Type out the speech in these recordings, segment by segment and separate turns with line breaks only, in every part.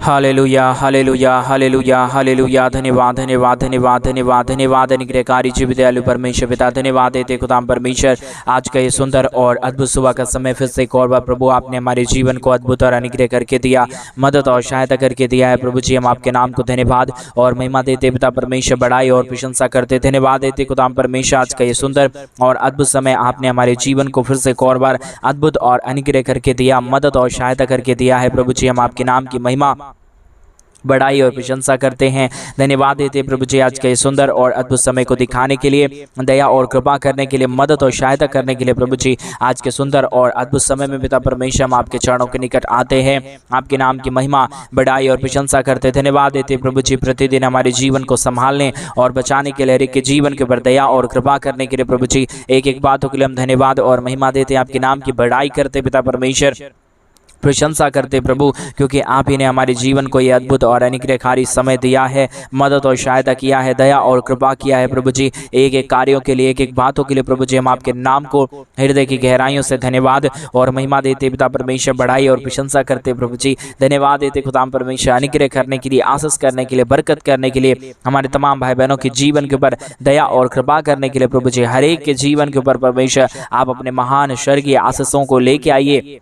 Hallelujah hallelujah hallelujah hallelujah. धन्यवाद धन्यवाद धन्यवाद धन्यवाद धन्यवाद। अनुग्रहकारी जीवित दयालु परमेश्वर पिता, धन्यवाद देते खुदाम परमेश्वर आज का ये सुंदर और अद्भुत सुबह का समय फिर से एक और बार प्रभु आपने हमारे जीवन को अद्भुत और अनुग्रह करके दिया, मदद और सहायता करके दिया है। प्रभु जी हम आपके नाम को धन्यवाद और महिमा देते पिता परमेश्वर, बड़ाई और प्रशंसा करते धन्यवाद देते खुदाम परमेश्वर आज का ये सुंदर और अद्भुत समय आपने हमारे जीवन को फिर से एक और बार अद्भुत और अनुग्रह करके दिया, मदद और सहायता करके दिया है। प्रभु जी हम आपके नाम की महिमा बड़ाई और प्रशंसा करते हैं, धन्यवाद देते प्रभु जी आज के सुंदर और अद्भुत समय को दिखाने के लिए, दया और कृपा करने के लिए, मदद और सहायता करने के लिए। प्रभु जी आज के सुंदर और अद्भुत समय में पिता परमेश्वर हम आपके चरणों के निकट आते हैं, आपके नाम की महिमा बड़ाई और प्रशंसा करते धन्यवाद देते प्रभु जी प्रतिदिन हमारे जीवन को संभालने और बचाने के लिए, हर एक के जीवन के ऊपर दया और कृपा करने के लिए प्रभु जी एक एक बातों के लिए हम धन्यवाद और महिमा देते हैं, आपके नाम की बड़ाई करते पिता परमेश्वर, प्रशंसा करते प्रभु, क्योंकि आप ही ने हमारे जीवन को ये अद्भुत और अनुग्रहकारी समय दिया है, मदद और सहायता किया है, दया और कृपा किया है। प्रभु जी एक एक कार्यों के लिए, एक एक बातों के लिए प्रभु जी हम आपके नाम को हृदय की गहराइयों से धन्यवाद और महिमा देते पिता परमेश्वर, बड़ाई और प्रशंसा करते प्रभु जी धन्यवाद देते खुदाम परमेश्वर, अनुग्रह करने के लिए, आशीष करने के लिए, बरकत करने के लिए, हमारे तमाम भाई बहनों के जीवन के ऊपर दया और कृपा करने के लिए। प्रभु जी हर एक के जीवन के ऊपर परमेश्वर आप अपने महान स्वर्गीय आशीषों को लेके आइए,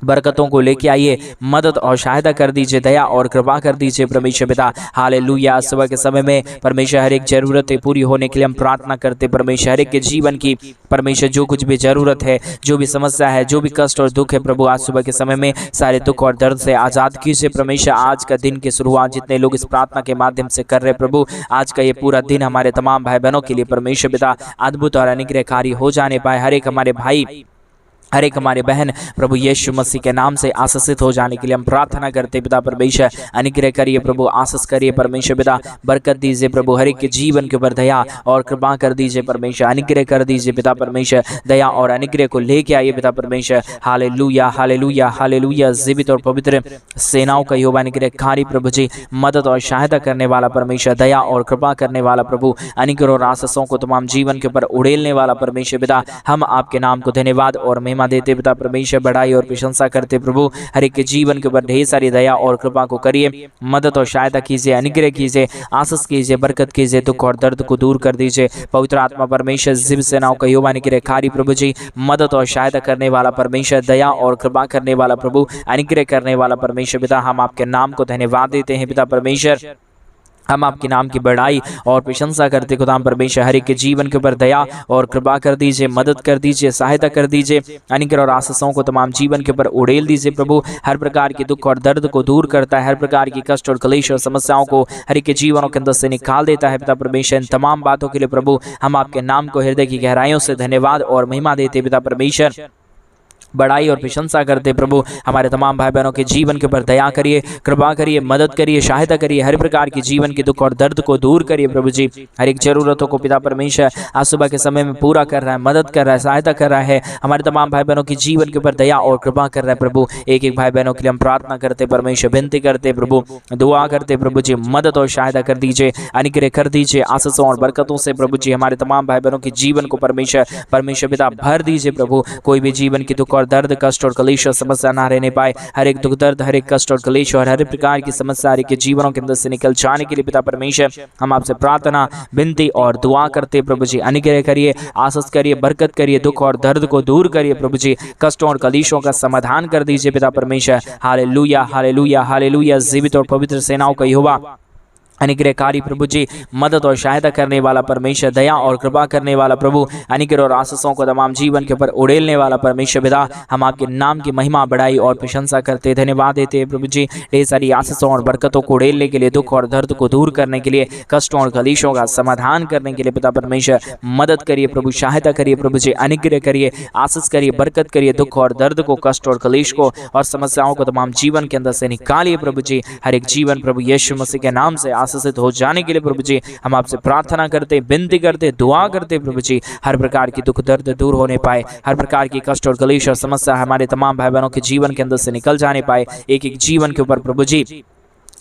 बरकतों को लेके आइए, मदद और सहायता कर दीजिए, दया और कृपा कर दीजिए परमेश्वर पिता। हालेलुया। सुबह के समय में परमेश्वर हर एक जरूरतें पूरी होने के लिए हम प्रार्थना करते परमेश्वर, हर एक के जीवन की परमेश्वर जो कुछ भी जरूरत है, जो भी समस्या है, जो भी कष्ट और दुख है प्रभु आज सुबह के समय में सारे दुख और दर्द से आज़ाद कीजिए परमेश्वर। आज का दिन की शुरुआत जितने लोग इस प्रार्थना के माध्यम से कर रहे प्रभु, आज का ये पूरा दिन हमारे तमाम भाई बहनों के लिए परमेश्वर पिता अद्भुत और अनुग्रहकारी हो जाने पाए, हर एक हमारे भाई, हर एक हमारे बहन प्रभु यीशु मसीह के नाम से आशीषित हो जाने के लिए हम प्रार्थना करते पिता परमेश्वर। अनुग्रह करिए प्रभु, आशीष करिए परमेश्वर पिता, बरकत दीजिए प्रभु, हर एक के जीवन के ऊपर दया और कृपा कर दीजिए परमेश्वर, अनुग्रह कर दीजिए पिता परमेश्वर, दया और अनुग्रह को लेके आइए पिता परमेश्वर। Hallelujah hallelujah hallelujah. जीवित और पवित्र सेनाओं का यहोवा अनुग्रहकारी प्रभु जी, मदद और सहायता करने वाला परमेश्वर, दया और कृपा करने वाला प्रभु, अनुग्रह और आशीषों को तमाम जीवन के ऊपर उड़ेलने वाला परमेश्वर पिता, हम आपके नाम को धन्यवाद और महिमा देते पिता परमेश्वर, बड़ाई और प्रशंसा करते प्रभु, हर एक के जीवन के ऊपर ढेर सारी दया और कृपा को करिए, मदद और सहायता कीजिए, अनुग्रह कीजिए, आशीष कीजिए, बरकत कीजिए, दुख और दर्द को दूर कर दीजिए। पवित्र आत्मा परमेश्वर जीवित सेनाओं का यहोवा अनुग्रहकारी प्रभु जी, मदद और सहायता करने वाला परमेश्वर, दया और कृपा करने वाला प्रभु, अनुग्रह करने वाला परमेश्वर पिता, हम आपके नाम को धन्यवाद देते हैं पिता परमेश्वर, हम आपके नाम की बड़ाई और प्रशंसा करते खुदाम परमेश्वर, हर एक के जीवन के ऊपर दया और कृपा कर दीजिए, मदद कर दीजिए, सहायता कर दीजिए, अनुग्रह और आशीषों को तमाम जीवन के ऊपर उड़ेल दीजिए प्रभु। हर प्रकार के दुख और दर्द को दूर करता है, हर प्रकार की कष्ट और क्लेश और समस्याओं को हर एक के जीवनों के अंदर से निकाल देता है पिता परमेश्वर। इन तमाम बातों के लिए प्रभु हम आपके नाम को हृदय की गहराइयों से धन्यवाद और महिमा देते पिता परमेश्वर, बड़ाई और प्रशंसा करते प्रभु, हमारे तमाम भाई बहनों के जीवन के ऊपर दया करिए, कृपा करिए, मदद करिए, सहायता करिए, हर प्रकार की जीवन के दुख और दर्द को दूर करिए प्रभु जी। हर एक जरूरतों को पिता परमेश्वर आज सुबह के समय में पूरा कर रहा है, मदद कर रहा है, सहायता कर रहा है, हमारे तमाम भाई बहनों के जीवन के ऊपर दया और कृपा कर रहा है प्रभु। एक एक भाई बहनों के लिए हम प्रार्थना करते परमेश्वर, विनती करते प्रभु, दुआ करते प्रभु जी, मदद और सहायता कर दीजिए, अनुग्रह कर दीजिए, आशीषों और बरकतों से प्रभु जी हमारे तमाम भाई बहनों के जीवन को परमेश्वर पिता भर दीजिए प्रभु। कोई भी जीवन की दुख और दर्द, कष्ट और क्लेश और समस्या ना रहने पाए, हर एक दुख दर्द, हर एक कष्ट और क्लेश और हर प्रकार की समस्या हर एक के जीवनों के अंदर से निकल जाने के लिए पिता परमेश्वर हम आपसे प्रार्थना, विनती और दुआ करते प्रभु जी। अनुग्रह करिए, आशीष करिए, बरकत करिए, दुख और दर्द को दूर करिए प्रभु जी, कष्टों और क्लेशों का समाधान कर दीजिए पिता परमेश्वर। Hallelujah hallelujah hallelujah. जीवित और पवित्र सेनाओं का यहोवा अनुग्रहकारी प्रभु जी, मदद और सहायता करने वाला परमेश्वर, दया और कृपा करने वाला प्रभु, अनुग्रह और आशीषों को तमाम जीवन के ऊपर उड़ेलने वाला परमेश्वर पिता, हम आपके नाम की महिमा, बड़ाई और प्रशंसा करते धन्यवाद देते हैं प्रभु जी। ढेर सारी आशीषों और बरकतों को उड़ेलने के लिए, दुख और दर्द को दूर करने के लिए, कष्टों और क्लेशों का समाधान करने के लिए पिता परमेश्वर मदद करिए प्रभु, सहायता करिए प्रभु जी, अनुग्रह करिए, आशीष करिए, बरकत करिए, दुख और दर्द को, कष्ट और क्लेश को और समस्याओं को तमाम जीवन के अंदर से निकालिए प्रभु जी। हर एक जीवन प्रभु यीशु मसीह के नाम से आशीषित हो जाने के लिए प्रभु जी हम आपसे प्रार्थना करते, विनती करते, दुआ करते प्रभु जी। हर प्रकार की दुख दर्द दूर होने पाए, हर प्रकार की कष्ट और क्लेश और समस्या हमारे तमाम भाई बहनों के जीवन के अंदर से निकल जाने पाए, एक एक जीवन के ऊपर प्रभु जी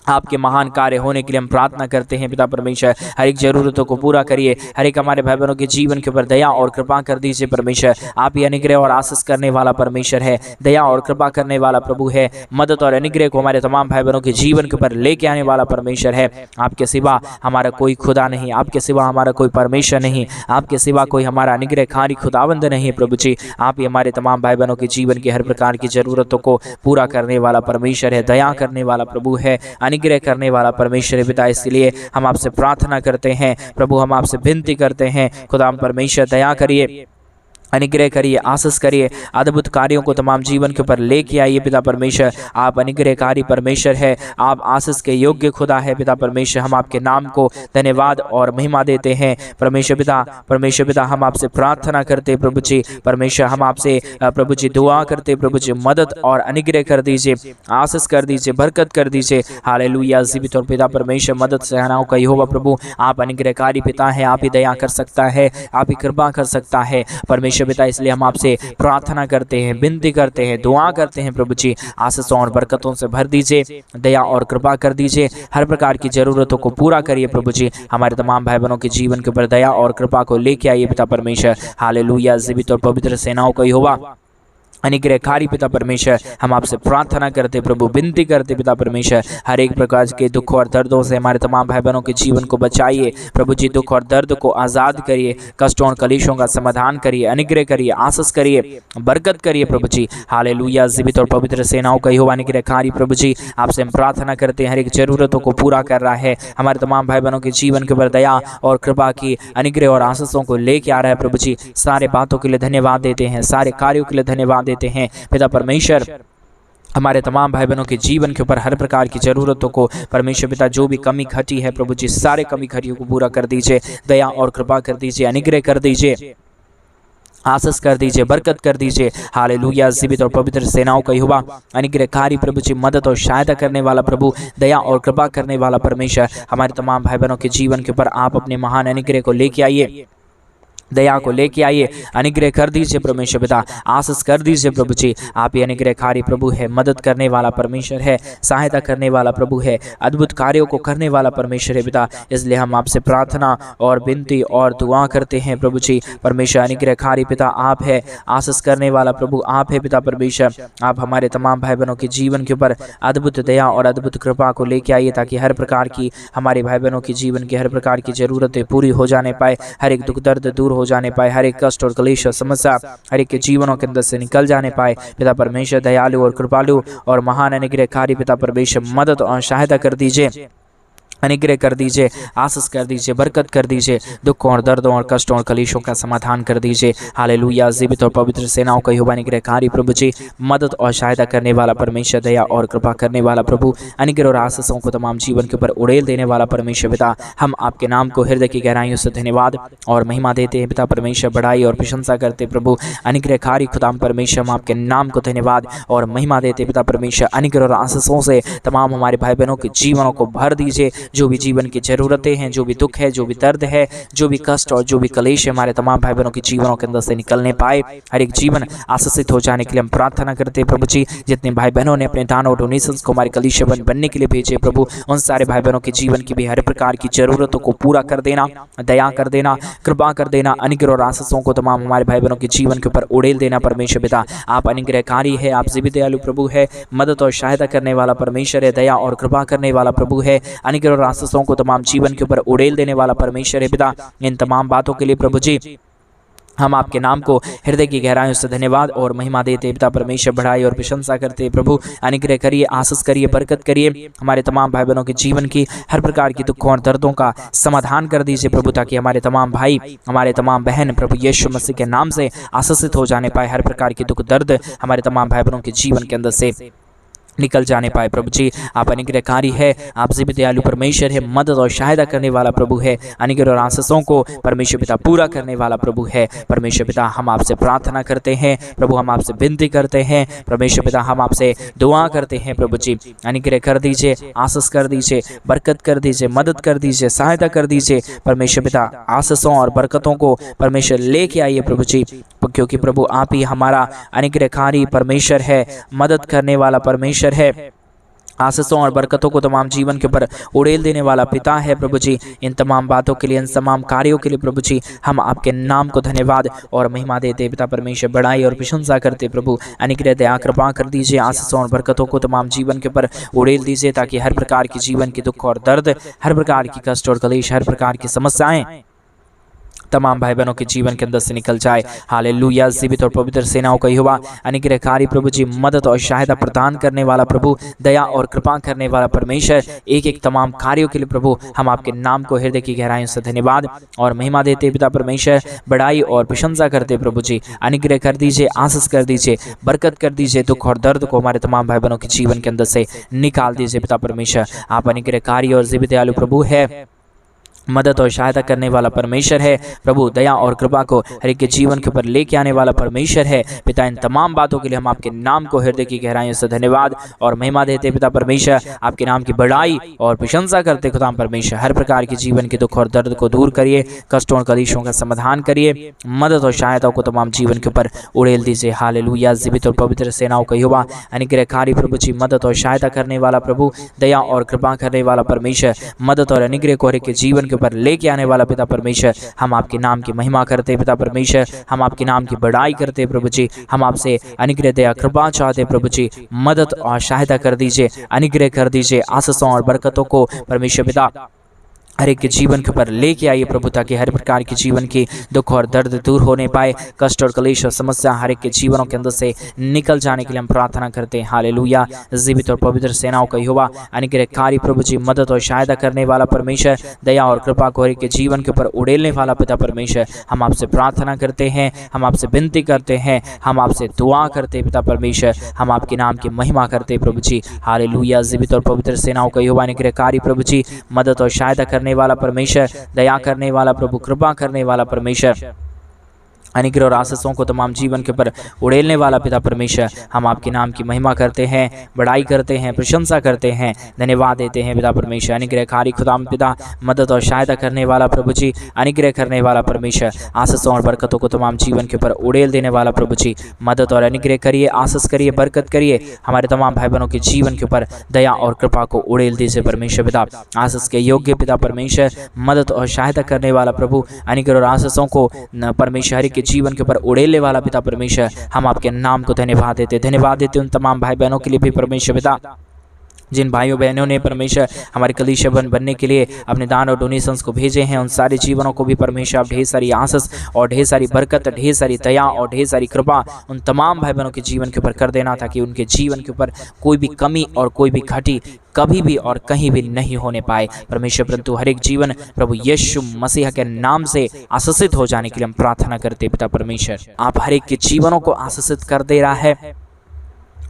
आपके महान कार्य होने के लिए हम प्रार्थना करते हैं पिता परमेश्वर। हर एक ज़रूरतों को पूरा करिए, हर एक हमारे भाई बहनों के जीवन के ऊपर दया और कृपा कर दीजिए परमेश्वर। आप ही अनुग्रह और आशीष करने वाला परमेश्वर है, दया और कृपा करने वाला प्रभु है, मदद और अनुग्रह को हमारे तमाम भाई बहनों के जीवन के ऊपर लेके आने वाला परमेश्वर है। आपके सिवा हमारा कोई खुदा नहीं, आपके सिवा हमारा कोई परमेश्वर नहीं, आपके सिवा कोई हमारा अनुग्रहकारी खुदाबंद नहीं प्रभु जी। आप ही हमारे तमाम भाई बहनों के जीवन की हर प्रकार की ज़रूरतों को पूरा करने वाला परमेश्वर है, दया करने वाला प्रभु है, अनुग्रह करने वाला परमेश्वर है पिता। इसलिए हम आपसे प्रार्थना करते हैं प्रभु, हम आपसे विनती करते हैं खुदा परमेश्वर, दया करिए, अनुग्रह करिए, आशीष करिए, अद्भुत कार्यों को तमाम जीवन के ऊपर लेके आइए पिता परमेश्वर। आप अनुग्रहकारी परमेश्वर है, आप आशीष के योग्य खुदा है पिता परमेश्वर। हम आपके नाम को धन्यवाद और महिमा देते हैं परमेश्वर पिता। परमेश्वर पिता, हम आपसे प्रार्थना करते प्रभु जी परमेश्वर, हम आपसे प्रभु जी दुआ करते प्रभु जी, मदद और अनुग्रह कर दीजिए, आशीष कर दीजिए, बरकत कर दीजिए। हालेलुया। जीवित और पिता परमेश्वर, मदद सेनाओं का यहोवा प्रभु, आप अनुग्रहकारी पिता है, आप ही दया कर सकता है, आप ही कृपा कर सकता है परमेश्वर पिता। इसलिए हम आपसे प्रार्थना करते हैं, विनती करते हैं, दुआ करते हैं प्रभु जी, आशीषों और बरकतों से भर दीजिए, दया और कृपा कर दीजिए, हर प्रकार की जरूरतों को पूरा करिए प्रभु जी। हमारे तमाम भाई बहनों के जीवन के ऊपर दया और कृपा को लेके आइए पिता परमेश्वर। हालेलुया। जीवित और पवित्र सेनाओं का यहोवा, अनुग्रहकारी पिता परमेश्वर, हम आपसे प्रार्थना करते प्रभु, विनती करते पिता परमेश्वर, हर एक प्रकार के दुख और दर्दों से हमारे तमाम भाई बहनों के जीवन को बचाइए प्रभु जी। दुख और दर्द को आज़ाद करिए, कष्टों और कलेशों का समाधान करिए, अनुग्रह करिए, आशीष करिए, बरकत करिए प्रभु जी। हालेलुया। जीवित और पवित्र सेनाओं का यहोवा अनुग्रहकारी प्रभु जी, आपसे हम प्रार्थना करते हैं, हर एक जरूरतों को पूरा कर रहा है, हमारे तमाम भाई बहनों के जीवन के ऊपर दया और कृपा की, अनुग्रह और आशीषों को लेके आ रहा है प्रभु जी। सारे बातों के लिए धन्यवाद देते हैं, सारे कार्यों के लिए धन्यवाद देते हैं पिता परमेश्वर। हमारे तमाम भाई बहनों के जीवन के ऊपर हर प्रकार की ज़रूरतों को परमेश्वर पिता, जो भी कमी घटी है प्रभु जी, सारे कमी घटियों को पूरा कर दीजिए, दया और कृपा कर दीजिए, अनुग्रह कर दीजिए, आशीष कर दीजिए, बरकत कर दीजिए। हालेलुया। जीवित और पवित्र सेनाओं का यहोवा, अनुग्रहकारी प्रभु जी, मदद और सहायता करने वाला प्रभु, दया और कृपा करने वाला परमेश्वर, हमारे तमाम भाई बहनों के जीवन के ऊपर आप अपने महान अनुग्रह को लेके आइए, दया को लेके आइए, अनुग्रह कर दीजिए परमेश्वर पिता, आशीष कर दीजिए प्रभु जी। आप ही अनुग्रहकारी प्रभु है, मदद करने वाला परमेश्वर है, सहायता करने वाला प्रभु है, अद्भुत कार्यों को करने वाला परमेश्वर है पिता। इसलिए हम आपसे प्रार्थना और विनती और दुआ करते हैं प्रभु जी परमेश्वर। अनुग्रहकारी पिता आप है, आशीष करने वाला प्रभु आप है पिता परमेश्वर। आप हमारे तमाम भाई बहनों के जीवन के ऊपर अद्भुत दया और अद्भुत कृपा को लेके आइए, ताकि हर प्रकार की हमारे भाई बहनों के जीवन की हर प्रकार की ज़रूरतें पूरी हो जाने पाए, हर एक दुख दर्द दूर हो जाने पाए, हर एक कष्ट और क्लेश और समस्या हर एक के जीवनों के अंदर से निकल जाने पाए पिता परमेश्वर। दयालु और कृपालु और महान अनुग्रहकारी पिता परमेश्वर, मदद और सहायता कर दीजिए, अनुग्रह कर दीजिए, आशीष कर दीजिए, बरकत कर दीजिए, दुखों और दर्दों और कष्टों और कलेशों का समाधान कर दीजिए। हालेलुया। जीवित और पवित्र सेनाओं का यहोवा अनुग्रहकारी प्रभु जी, मदद और सहायता करने वाला परमेश्वर, दया और कृपा करने वाला प्रभु, अनुग्रह और आशीषों को तमाम जीवन के ऊपर उड़ेल देने वाला परमेश्वर पिता। हम आपके नाम को हृदय की गहराइयों से धन्यवाद और महिमा देते हैं पिता परमेश्वर, बढ़ाई और प्रशंसा करते प्रभु अनुग्रहकारी खुदाम परमेश्वर। हम आपके नाम को धन्यवाद और महिमा देते पिता परमेश्वर। अनुग्रह और आशीषों से तमाम हमारे भाई बहनों के जीवनों को भर दीजिए, जो भी जीवन की ज़रूरतें हैं, जो भी दुख है, जो भी दर्द है, जो भी कष्ट और जो भी कलेश है, हमारे तमाम भाई बहनों के जीवनों के अंदर से निकलने पाए, हर एक जीवन आशीषित हो जाने के लिए हम प्रार्थना करते हैं प्रभु जी। जितने भाई बहनों ने अपने दान और डोनेशंस को हमारे कलीसिया बनने के लिए भेजे प्रभु, उन सारे भाई बहनों के जीवन की भी हर प्रकार की ज़रूरतों को पूरा कर देना, दया कर देना, कृपा कर देना, अनुग्रह और आशीषों को तमाम हमारे भाई बहनों के जीवन के ऊपर उड़ेल देना परमेश्वर पिता। आप अनुग्रहकारी है, आप जीवित दयालु प्रभु है, मदद और सहायता करने वाला परमेश्वर है, दया और कृपा करने वाला प्रभु है, अनुग्रह और आशीषों को तमाम जीवन के ऊपर उड़ेल देने वाला परमेश्वर है पिता। इन तमाम बातों के लिए प्रभु जी हम आपके नाम को हृदय की गहराइयों से धन्यवाद और महिमा देते पिता परमेश्वर, बढ़ाई और प्रशंसा करते प्रभु। अनुग्रह करिए, आशीष करिए, बरकत करिए, हमारे तमाम भाई बहनों के जीवन की हर प्रकार की दुखों और दर्दों का समाधान कर दीजिए प्रभु, ताकि हमारे तमाम भाई, हमारे तमाम बहन प्रभु यीशु मसीह के नाम से आशीषित हो जाने पाए, हर प्रकार की दुख दर्द हमारे तमाम भाई बहनों के जीवन के अंदर से निकल जाने पाए प्रभु जी। आप अनुग्रहकारी है, आप जीवित दयालु परमेश्वर है, मदद और सहायता करने वाला प्रभु है, अनुग्रह और आशीषों को परमेश्वर पिता पूरा करने वाला प्रभु है परमेश्वर पिता। हम आपसे प्रार्थना करते हैं प्रभु, हम आपसे विनती करते हैं परमेश्वर पिता, हम आपसे दुआ करते हैं प्रभु जी। अनुग्रह कर दीजिए, आशीष कर दीजिए, बरकत कर दीजिए, मदद कर दीजिए, सहायता कर दीजिए परमेश्वर पिता। आशीषों और बरकतों को परमेश्वर लेके आइए प्रभु जी, क्योंकि प्रभु आप ही हमारा अनुग्रहकारी परमेश्वर है, मदद करने वाला परमेश्वर है, आशीषों और बरकतों को तमाम जीवन के ऊपर उड़ेल देने वाला पिता है प्रभु जी। इन तमाम बातों के लिए, इन तमाम कार्यों के लिए प्रभु जी हम आपके नाम को धन्यवाद और महिमा देते पिता परमेश्वर, बड़ाई और प्रशंसा करते प्रभु। अनुग्रह दया कृपा कर दीजिए, आशीषों और बरकतों को तमाम जीवन के ऊपर उड़ेल दीजिए, ताकि हर प्रकार की जीवन की दुख और दर्द, हर प्रकार की कष्ट और कलेश, हर प्रकार की समस्याएं तमाम भाई बहनों के जीवन के अंदर से निकल जाए। हालेलुया। जीवित और पवित्र सेनाओं का यहोवा, अनुग्रहकारी प्रभु जी, मदद और सहायता प्रदान करने वाला प्रभु, दया और कृपा करने वाला परमेश्वर, एक एक तमाम कार्यों के लिए प्रभु हम आपके नाम को हृदय की गहराइयों से धन्यवाद और महिमा देते पिता परमेश्वर, बड़ाई और प्रशंसा करते प्रभु जी। अनुग्रह कर दीजिए, आशीष कर दीजिए, बरकत कर दीजिए, दुख और दर्द को हमारे तमाम भाई बहनों के जीवन के अंदर से निकाल दीजिए पिता परमेश्वर। आप अनुग्रहकारी और जीवित दयालु प्रभु है, मदद और सहायता करने वाला परमेश्वर है प्रभु, दया और कृपा को हर एक के जीवन के ऊपर लेके आने वाला परमेश्वर है पिता। इन तमाम बातों के लिए हम आपके नाम को हृदय की गहराइयों से धन्यवाद और महिमा देते पिता परमेश्वर, आपके नाम की बड़ाई और प्रशंसा करते खुदा परमेश्वर। हर प्रकार की जीवन के दुख और दर्द को दूर करिए, कष्टों और कलेशों का समाधान करिए, मदद और सहायता को तमाम जीवन के ऊपर उड़ेल दीजिए। हालेलुया। जीवित और पवित्र सेनाओं का यहोवा, अनुग्रहकारी प्रभु जी, मदद और सहायता करने वाला प्रभु, दया और कृपा करने वाला परमेश्वर, मदद और अनुग्रह को हर एक के जीवन पर लेके आने वाला पिता परमेश्वर, हम आपके नाम की महिमा करते पिता परमेश्वर, हम आपके नाम की बड़ाई करते प्रभु जी। हम आपसे अनुग्रह दया कृपा चाहते प्रभु जी, मदद और सहायता कर दीजिए, अनुग्रह कर दीजिए, आशीषों और बरकतों को परमेश्वर पिता हर एक के जीवन के ऊपर लेके आइए प्रभु, ताकि हर प्रकार की जीवन की दुख और दर्द दूर होने पाए, कष्ट और कलेश और समस्या हर एक के जीवनों के अंदर से निकल जाने के लिए हम प्रार्थना करते हैं। हालेलुया। जीवित और पवित्र सेनाओं का यहोवा, अनुग्रहकारी प्रभु जी, मदद और सहायता करने वाला परमेश्वर, दया और कृपा को हर एक के जीवन के ऊपर उड़ेलने वाला पिता परमेश्वर, हम आपसे प्रार्थना करते हैं, हम आपसे विनती करते हैं, हम आपसे दुआ करते पिता परमेश्वर, हम आपके नाम की महिमा करते प्रभु जी। हालेलुया। जीवित और पवित्र सेनाओं का यहोवा, अनुग्रहकारी प्रभु जी, मदद और सहायता करने वाला परमेश्वर, दया करने वाला प्रभु, कृपा करने वाला परमेश्वर, अनुग्रह और आशीषों को तमाम जीवन के ऊपर उड़ेलने वाला पिता परमेश्वर, हम आपके नाम की महिमा करते हैं, बड़ाई करते हैं, प्रशंसा करते हैं, धन्यवाद देते हैं पिता परमेश्वर। अनुग्रहकारी खुदाम पिता, मदद और सहायता करने वाला प्रभु जी, अनुग्रह करने वाला परमेश्वर, आशीषों और बरकतों को तमाम जीवन के ऊपर उड़ेल देने वाला प्रभु जी, मदद और अनुग्रह करिए, आशीष करिए, बरकत करिए, हमारे तमाम भाई बहनों के जीवन के ऊपर दया और कृपा को उड़ेल दीजिए परमेश्वर पिता। आशीष के योग्य पिता परमेश्वर, मदद और सहायता करने वाला प्रभु, अनुग्रह और आशीषों को परमेश्वर के जीवन के ऊपर उड़ेलने वाला पिता परमेश्वर, हम आपके नाम को धन्यवाद देते उन तमाम भाई बहनों के लिए भी परमेश्वर पिता, जिन भाइयों बहनों ने परमेश्वर हमारे कलीसिया बनने के लिए अपने दान और डोनेशंस को भेजे हैं, उन सारे जीवनों को भी परमेश्वर आप ढेर सारी आशीष और ढेर सारी बरकत, ढेर सारी दया और ढेर सारी कृपा उन तमाम भाई बहनों के जीवन के ऊपर कर देना, ताकि उनके जीवन के ऊपर कोई भी कमी और कोई भी घटी कभी भी और कहीं भी नहीं होने पाए परमेश्वर, परंतु हर एक जीवन प्रभु यीशु मसीह के नाम से आशीषित हो जाने के लिए हम प्रार्थना करते पिता परमेश्वर। आप हर एक के जीवनों को आशीषित कर दे रहा है,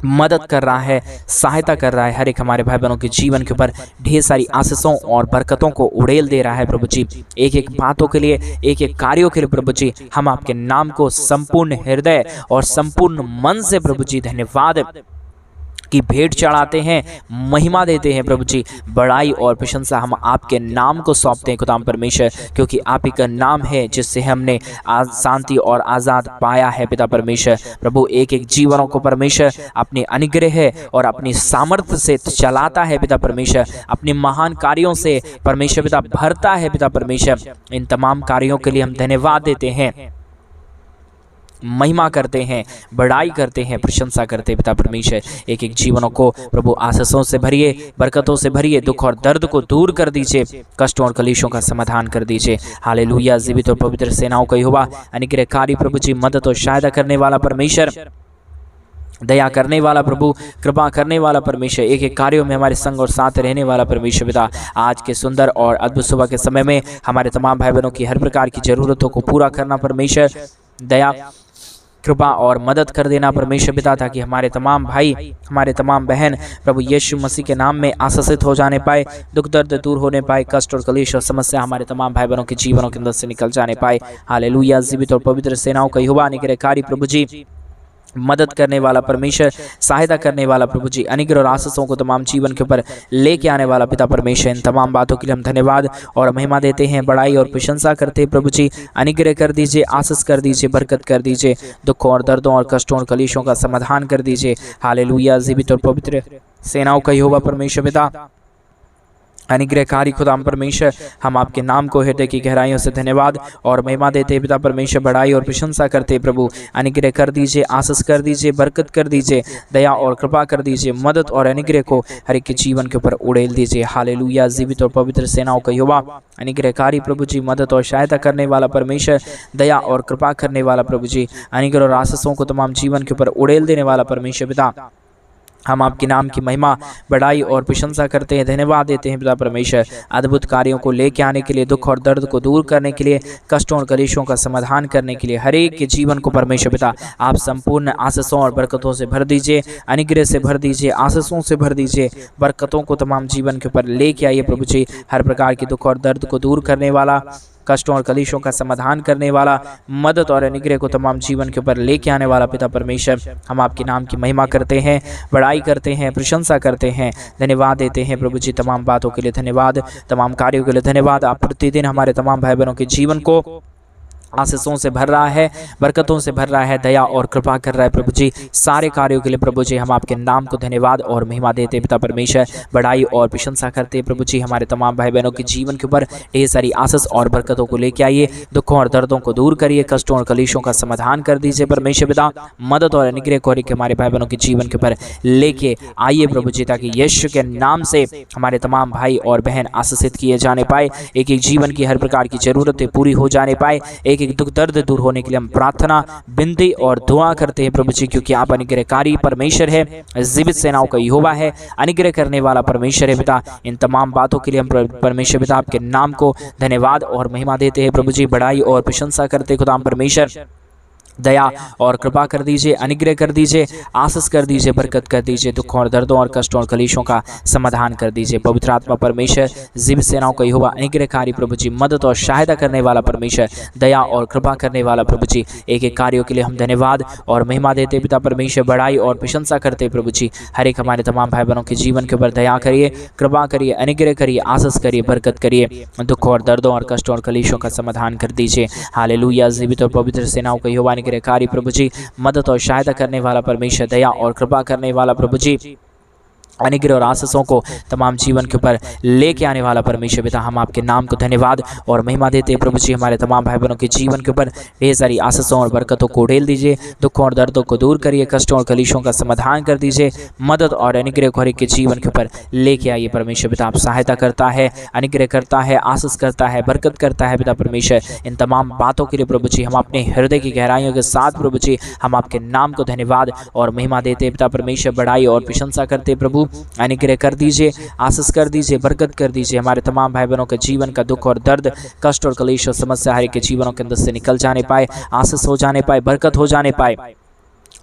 मदद कर रहा है, सहायता कर रहा है, हर एक हमारे भाई बहनों के जीवन के ऊपर ढेर सारी आशीषों और बरकतों को उड़ेल दे रहा है प्रभु जी। एक एक बातों के लिए, एक एक कार्यों के लिए प्रभु जी, हम आपके नाम को संपूर्ण हृदय और संपूर्ण मन से प्रभु जी धन्यवाद की भेंट चढ़ाते हैं, महिमा देते हैं प्रभु जी। बड़ाई और प्रशंसा हम आपके नाम को सौंपते हैं खुदाम परमेश्वर, क्योंकि आप ही का नाम है जिससे हमने शांति और आज़ाद पाया है पिता परमेश्वर। प्रभु एक एक जीवनों को परमेश्वर अपने अनुग्रह है और अपनी सामर्थ्य से चलाता है पिता परमेश्वर, अपने महान कार्यों से परमेश्वर पिता भरता है पिता परमेश्वर। इन तमाम कार्यों के लिए हम धन्यवाद देते हैं, महिमा करते हैं, बड़ाई करते हैं, प्रशंसा करते हैं पिता परमेश्वर। एक एक जीवनों को प्रभु आशीषों से भरिए, बरकतों से भरिए, दुख और दर्द को दूर कर दीजिए, कष्टों और कलेशों का समाधान कर दीजिए। हालेलुया। जीवित और पवित्र सेनाओं का यहोवा, अनुग्रहकारी प्रभु जी, मदद और सहायता करने वाला परमेश्वर, दया करने वाला प्रभु, कृपा करने वाला परमेश्वर, एक एक कार्यों में हमारे संग और साथ रहने वाला परमेश्वर पिता, आज के सुंदर और अद्भुत सुबह के समय में हमारे तमाम भाई बहनों की हर प्रकार की जरूरतों को पूरा करना परमेश्वर, दया कृपा और मदद कर देना परमेश्वर पिता, ताकि हमारे तमाम भाई, हमारे तमाम बहन प्रभु यीशु मसीह के नाम में आशीषित हो जाने पाए, दुख दर्द दूर होने पाए, कष्ट और कलेश और समस्या हमारे तमाम भाई बहनों के जीवनों के अंदर से निकल जाने पाए। हालेलुया। जीवित और पवित्र सेनाओं का यहोवा, अनुग्रहकारी प्रभु जी, मदद करने वाला परमेश्वर, सहायता करने वाला प्रभु जी, अनुग्रह और आशीषों को तमाम जीवन के ऊपर लेके आने वाला पिता परमेश्वर, इन तमाम बातों के लिए हम धन्यवाद और महिमा देते हैं, बड़ाई और प्रशंसा करते हैं प्रभु जी। अनुग्रह कर दीजिए, आशीष कर दीजिए, बरकत कर दीजिए, दुखों और दर्दों और कष्टों और कलेशों का समाधान कर दीजिए। हालेलुया। जीवित और पवित्र सेनाओं का यहोवा परमेश्वर पिता, अनुग्रहकारी खुदाम परमेश्वर, हम आपके नाम को हृदय की गहराइयों से धन्यवाद और महिमा देते पिता परमेश्वर, बड़ाई और प्रशंसा करते प्रभु। अनुग्रह कर दीजिए, आशीष कर दीजिए, बरकत कर दीजिए, दया और कृपा कर दीजिए, मदद और अनुग्रह को हर एक के जीवन के ऊपर उड़ेल दीजिए। हालेलुया। जीवित और पवित्र सेनाओं का यहोवा, अनुग्रहकारी प्रभु जी, मदद और सहायता करने वाला परमेश्वर, दया और कृपा करने वाला प्रभु जी, अनुग्रह और आशीषों को तमाम जीवन के ऊपर उड़ेल देने वाला परमेश्वर पिता, हम आपके नाम की महिमा, बड़ाई और प्रशंसा करते हैं, धन्यवाद देते हैं पिता परमेश्वर, अद्भुत कार्यों को लेके आने के लिए, दुख और दर्द को दूर करने के लिए, कष्टों और कलेशों का समाधान करने के लिए, हर एक के जीवन को परमेश्वर पिता आप संपूर्ण आशीषों और बरकतों से भर दीजिए, अनुग्रह से भर दीजिए, आशीषों से भर दीजिए, बरकतों को तमाम जीवन के ऊपर लेके आइए प्रभु जी। हर प्रकार की दुख और दर्द को दूर करने वाला, कष्टों और कलेशों का समाधान करने वाला, मदद और अनुग्रह को तमाम जीवन के ऊपर लेके आने वाला पिता परमेश्वर, हम आपके नाम की महिमा करते हैं, बड़ाई करते हैं, प्रशंसा करते हैं, धन्यवाद देते हैं प्रभु जी। तमाम बातों के लिए धन्यवाद, तमाम कार्यों के लिए धन्यवाद। आप प्रतिदिन हमारे तमाम भाई बहनों के जीवन को आशीषों से भर रहा है, बरकतों से भर रहा है, दया और कृपा कर रहा है प्रभु जी। सारे कार्यों के लिए प्रभु जी हम आपके नाम को धन्यवाद और महिमा देते पिता परमेश्वर, बड़ाई और प्रशंसा करते प्रभु जी। हमारे तमाम भाई बहनों के जीवन के ऊपर ढेर सारी आशीष और बरकतों को लेके आइए, दुखों और दर्दों को दूर करिए, कष्टों और कलेशों का समाधान कर दीजिए परमेश्वर पिता, मदद और अनुग्रह को हमारे भाई बहनों के जीवन के ऊपर लेके आइए प्रभु जी, ताकि यीशु के नाम से हमारे तमाम भाई और बहन आशीषित किए जाने पाए, एक एक जीवन की हर प्रकार की जरूरतें पूरी हो जाने पाए, एक दुख दर्द दूर होने के लिए हम प्रार्थना, विनती और दुआ करते हैं प्रभु जी, क्योंकि आप अनुग्रहकारी परमेश्वर है, जीवित सेनाओं का यहोवा है, अनुग्रह करने वाला परमेश्वर है पिता। इन तमाम बातों के लिए हम परमेश्वर पिता आपके नाम को धन्यवाद और महिमा देते हैं प्रभु जी, बड़ाई और प्रशंसा करते खुदाम परमेश्वर, दया और कृपा कर दीजिए, अनुग्रह कर दीजिए, आशीष कर दीजिए, बरकत कर दीजिए, दुखों और दर्दों और कष्टों और कलेशों का समाधान कर दीजिए। पवित्र आत्मा परमेश्वर, जीवित सेनाओं का यहोवा, अनुग्रहकारी प्रभु जी, मदद और सहायता करने वाला परमेश्वर, दया और कृपा करने वाला प्रभु जी, एक एक कार्यों के लिए हम धन्यवाद और महिमा देते पिता परमेश्वर, बड़ाई और प्रशंसा करते प्रभु जी। हर एक हमारे तमाम भाई बहनों के जीवन के ऊपर दया करिए, कृपा करिए, अनुग्रह करिए, आशीष करिए, बरकत करिए, दुखों और दर्दों और कष्टों और कलेशों का समाधान कर दीजिए। हालेलुया। जीवित और पवित्र सेनाओं का यहोवा, अनुग्रहकारी प्रभु जी, मदद और सहायता करने वाला परमेश्वर, दया और कृपा करने वाला प्रभु जी, अनुग्रह और आशीषों को तमाम जीवन के ऊपर लेके आने वाला परमेश्वर पिता, हम आपके नाम को धन्यवाद और महिमा देते हैं प्रभु जी। हमारे तमाम भाई बहनों के जीवन के ऊपर ढेर सारी आशीषों और बरकतों को उड़ेल दीजिए, दुखों और दर्दों को दूर करिए, कष्टों और कलेशों का समाधान कर दीजिए, मदद और अनुग्रह को हर एक के जीवन के ऊपर लेके आइए परमेश्वर पिता। आप सहायता करता है, अनुग्रह करता है, आशीष करता है, बरकत करता है पिता परमेश्वर। इन तमाम बातों के लिए प्रभु जी हम अपने हृदय की गहराइयों के साथ प्रभु जी हम आपके नाम को धन्यवाद और महिमा देते पिता परमेश्वर, बड़ाई और प्रशंसा करते प्रभु। अनुग्रह कर दीजिए, आशीष कर दीजिए, बरकत कर दीजिए, हमारे तमाम भाई बहनों के जीवन का दुख और दर्द, कष्ट और कलेश और समस्या हर एक के जीवनों के अंदर से निकल जाने पाए, आशीष हो जाने पाए, बरकत हो जाने पाए,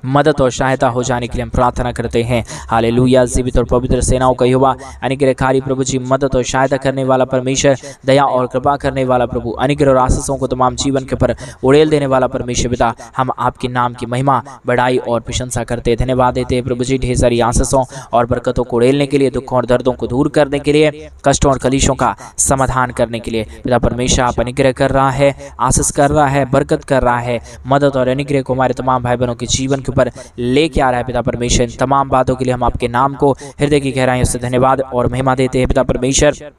मदद और सहायता हो जाने के लिए हम प्रार्थना करते हैं। हालेलुया। जीवित और पवित्र सेनाओं का यहोवा, अनुग्रहकारी प्रभु जी, मदद और सहायता करने वाला परमेश्वर, दया और कृपा करने वाला प्रभु, अनुग्रह और आशीषों को तमाम जीवन के ऊपर उड़ेल देने वाला परमेश्वर पिता, हम आपके नाम की महिमा, बड़ाई और प्रशंसा करते, धन्यवाद देते हैं प्रभु जी। ढेर सारी आशीषों और बरकतों को उड़ेलने के लिए, दुखों और दर्दों को दूर करने के लिए, कष्टों और कलेशों का समाधान करने के लिए पिता परमेश्वर आप अनुग्रह कर रहा है, आशीष कर रहा है, बरकत कर रहा है, मदद और अनुग्रह को हमारे तमाम भाई बहनों के जीवन पर लेके आ रहा है पिता परमेश्वर। इन तमाम बातों के लिए हम आपके नाम को हृदय की गहराइयों से धन्यवाद और महिमा देते हैं पिता परमेश्वर,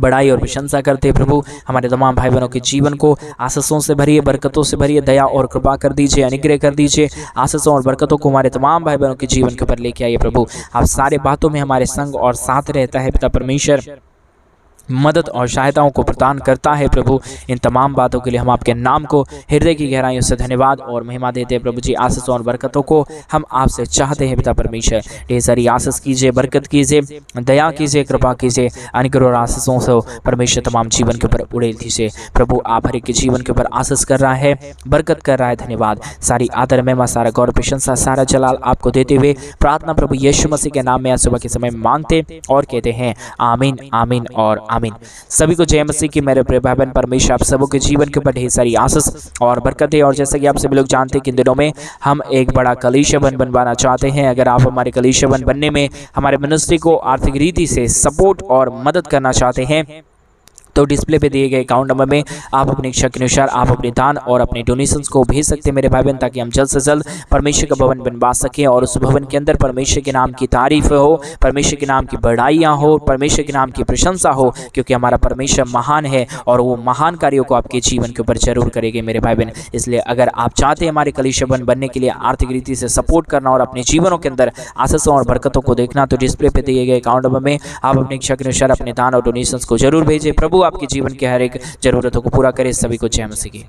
बड़ाई और प्रशंसा करते हैं प्रभु। हमारे तमाम भाई बहनों के जीवन को आशीषों से भरिए, बरकतों से भरिए, दया और कृपा कर दीजिए, अनुग्रह कर दीजिए, आशीषों और बरकतों को हमारे तमाम भाई बहनों के जीवन के ऊपर लेके आइए प्रभु। आप सारे बातों में हमारे संग और साथ रहता है पिता परमेश्वर, मदद और सहायताओं को प्रदान करता है प्रभु। इन तमाम बातों के लिए हम आपके नाम को हृदय की गहराइयों से धन्यवाद और महिमा देते हैं प्रभु जी। आशीषों और बरकतों को हम आपसे चाहते हैं पिता परमेश्वर। ढेर सारी आशीष कीजिए, बरकत कीजिए, दया कीजिए, कृपा कीजिए, अनुग्रह और आशीषों से परमेश्वर तमाम जीवन के ऊपर उड़ेल दीजिए प्रभु। आप हर एक के जीवन के ऊपर आशीष कर रहा है, बरकत कर रहा है, धन्यवाद। सारी आदर महिमा, सारा गौरव, प्रशंसा, सारा जलाल आपको देते हुए प्रार्थना प्रभु यीशु मसीह के नाम में आज सुबह के समय मांगते और कहते हैं आमीन, आमीन और आमीन। सभी को जय मसीह की। मेरे प्रिय भाई बहन, परमेश्वर आप सबों के जीवन के ऊपर ढेर सारी आशीष और बरकतें। और जैसा कि आप सभी लोग जानते हैं कि इन दिनों में हम एक बड़ा कलीसिया बनवाना चाहते हैं। अगर आप हमारे कलीसिया बनने में हमारे मिनिस्ट्री को आर्थिक रीति से सपोर्ट और मदद करना चाहते हैं तो डिस्प्ले पे दिए गए अकाउंट नंबर में आप अपनी इच्छा के अनुसार आप अपने दान और अपने डोनेशंस को भेज सकते हैं मेरे भाई बहन, ताकि हम जल्द से जल्द परमेश्वर का भवन बनवा सकें और उस भवन के अंदर परमेश्वर के नाम की तारीफ हो, परमेश्वर के नाम की बढ़ाइयाँ हो, परमेश्वर के नाम की प्रशंसा हो, क्योंकि हमारा परमेश्वर महान है और वो महान कार्यों को आपके जीवन के ऊपर जरूर करेंगे मेरे भाई बहन। इसलिए अगर आप चाहते हैं हमारे कलीसिया बनने के लिए आर्थिक रीति से सपोर्ट करना और अपने जीवनों के अंदर आशीषों और बरकतों को देखना, तो डिस्प्ले पे दिए गए अकाउंट नंबर में आप अपनी इच्छा के अनुसार अपने दान और डोनेशंस को जरूर भेजें। प्रभु आपके जीवन के हर एक जरूरतों को पूरा करे। सभी को जय मसीह की।